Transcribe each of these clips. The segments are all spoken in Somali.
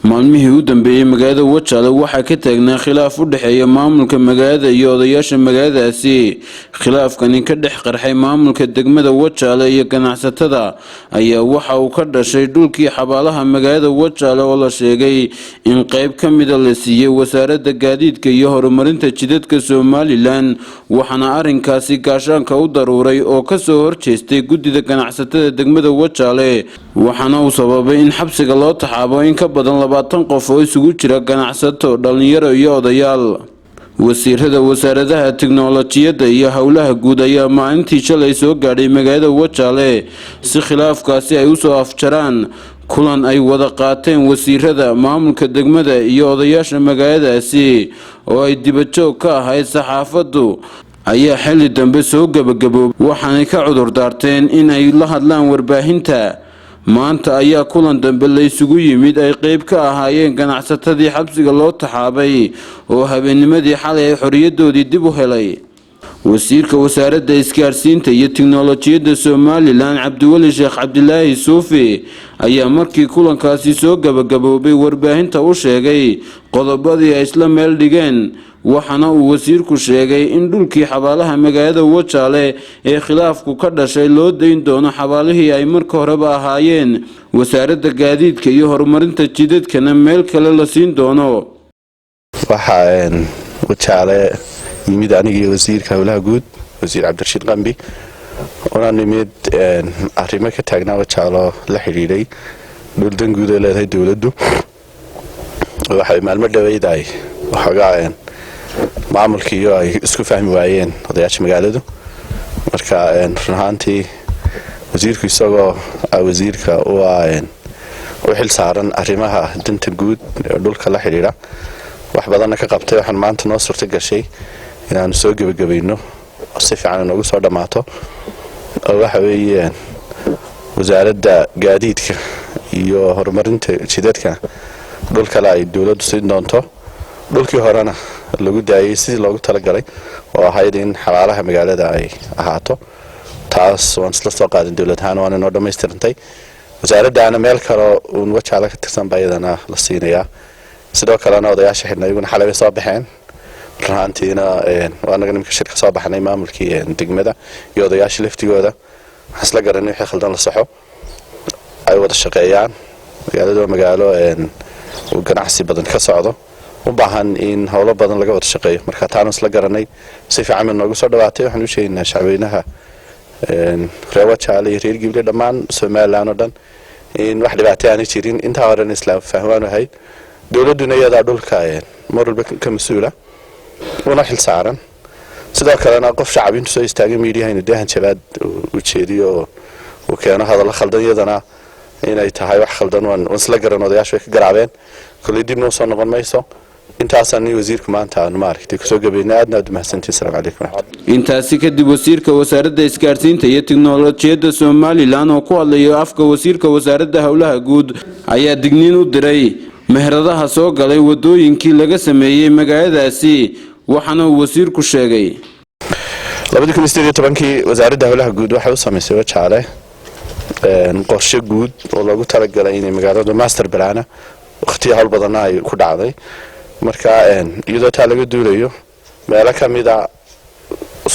maalmihii u dambeeyay magaalada Wajaale waxaa ka taagnaa khilaaf u dhaxeeya maamulka magaalada iyo odayaasha magaaladaasi. Khilaafkani ka dhex qarxay maamulka degmada Wajaale iyo ganacsatada ayaa waxa uu ka dhashay dhulkii xabaalaha magaalada Wajaale oo la sheegay in qayb ka mid ah la siiyay wasaaradda gaadiidka iyo horumarinta jidadka Somaliland, waxaana arrinkaasi gaashaanka u daruuray oo ka soo horjeestay guddida ganacsatada degmada Wajaale, waxaana uu sababay in xabsiga loo taxaabo in ka badan 20 qof oo isugu jira ganacsato, dhalinyaro iyo odayaal. wasiirada wasaaradaha tiknoolajiyadda iyo hawlaha guud ayaa maalintii shalay soo gaadhay magaalada Wajaale si khilaafkaasi ay u soo afjaraan. kulan ay wada qaateen wasiirada maamulka degmada iyo odayaasha magaaladaasi oo ay dibajoog ka ahayd saxaafaddu ayaa xilli dambe soo gabagaboobay, waxaana ka cudur daarteen in ay la hadlaan warbaahinta. maanta ayaa kulan dambe la isugu yimid ay qayb ka ahaayeen ganacsatadii xabsiga loo taxaabay oo habeennimadii xalay ay xorriyadoodii dib u helay. wasiirka wasaaradda isgaarsiinta iyo tiknoolajiyadda Somaliland Cabdiwali Sheekh Cabdilaahi Suufi ayaa markii kulankaasi soo gabagaboobay warbaahinta u sheegay qodobadii ay isla meel dhigeen, waxaana uu wasiirku sheegay in dhulkii xabaalaha magaalada Wajaale ee khilaafku ka dhashay loo dayn doono xabaalihii ay marka horeba ahaayeen, wasaaradda gaadiidka iyo horumarinta jidadkana meel kale la siin doono. waxaan Wajaale yimid aniga wasiirka hawlaha guud wasiir Cabdirashiid Qambi oo nimid arrimo ka taagnaa Wajaale la xiriiray dhuldan guud ee leedahay dawladdu. waxay maalmo dhaweeyday waxoogaa maamulkii ay isku fahmi waayeen odayaasha magaaladu, marka runtii wasiirku isagoo wasiirka u xil saaran arrimaha danta guud ee dhulka la xiriira wax badan ka qabtay. waxaan maanta noo suurta gashay inaan soo gabagabayno si fiican ugu soo dhamaato waxa weeyaan wasaaradda gaadiidka iyo horumarinta jidadka dhulka ay dawladdu siin doonto. dhulkii horena lagu daayay sidii loogu talagalay oo ahayd in xabaalaha magaalada ay ahaato. taas waan isla soo qaadan dawladhaan waan inoo dhamaystirantay. wasaaraddaana meel kale oo Wajaale ka tirsan bayadana la siinayaa. sidoo kalena odayaasha xidhnay iyaguna xalay soo baxeen. runtiina waa naga nimka shirka soo baxnay maamulkii degmada iyo odayaasha laftigooda isla garanay wixii khaldan la saxo ay wada shaqeeyaan. magaalada magaalo oo ganacsi badan ka socdo u baahan in hawlo badan laga wada shaqeeyo, marka taana isla garanay si fiican noogu soo dhawaatay. waxaan u sheegnaa shacabweynaha reer Wajaale iyo reer Gible dhammaan Somaliland oo dhan in wax dhibaato aan jirin. inta horena isla fahmaan wahay dawladuna iyada dhulka mar walba ka mas'uula una xil saaran. sidoo kalena qof shacabintu soo istaagay meediyaha inuu deehan jabaad u jeediyo oo keeno hadallo khaldan iyadana inay tahay wax khaldan waan isla garan odayaasha ka garaabeen kulli dibna soo noqon mayso. intaasani wasiirku maanta aan maaragtay ku soo gabeynaa aadna mahadsantiin. Assalaamu calaykum. intaasi kadib wasiirka wasaaradda isgaarsiinta iyo tiknoolajiyadda Somaliland oo ku hadlay afka wasiirka wasaaradda hawlaha guud ayaa digniin u diray meheradaha soo galay wadooyinkii laga sameeyay magaaladaasi, waxaana uu wasiirku sheegay 2018 wasaaradda hawlaha guud waxay u sameysay Wajaale qorshe guud oo lagu talagalay in magaalada master plan waqti hawl badan ay ku dhacday. marka iyadoo taa laga duulayo meelo kamid ah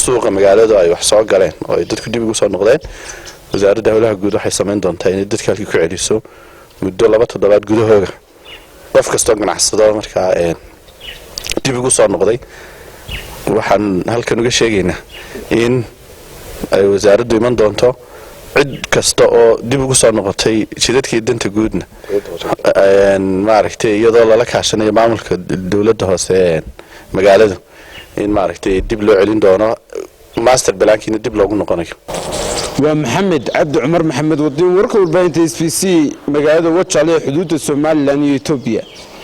suuqa magaalada ay wax soo galeen oo ay dadku dib ugu soo noqdeen, wasaaradda hawlaha guud waxay sameyn doontaa in dadka halkii ku celiso muddo 2 toddobaad gudahooda. qof kasta ganacsado marka dib ugu soo noqday waxaan halkan uga sheegaynaa in ay wasaaraddu iman doonto cid kasta oo dib ugu soo noqotay jidadkii danta guudna maaragtay iyadoo lala kaashanayo maamulka dawladda hoose magaalada in maaragtay dib loo celin doono master plan-kiina dib loogu noqonayo. waa Maxamed Cabdi Cumar Maxamed Wadiin, warka warbaahinta SBC magaalada Wajaale xuduudda Somaliland iyo Itoobiya.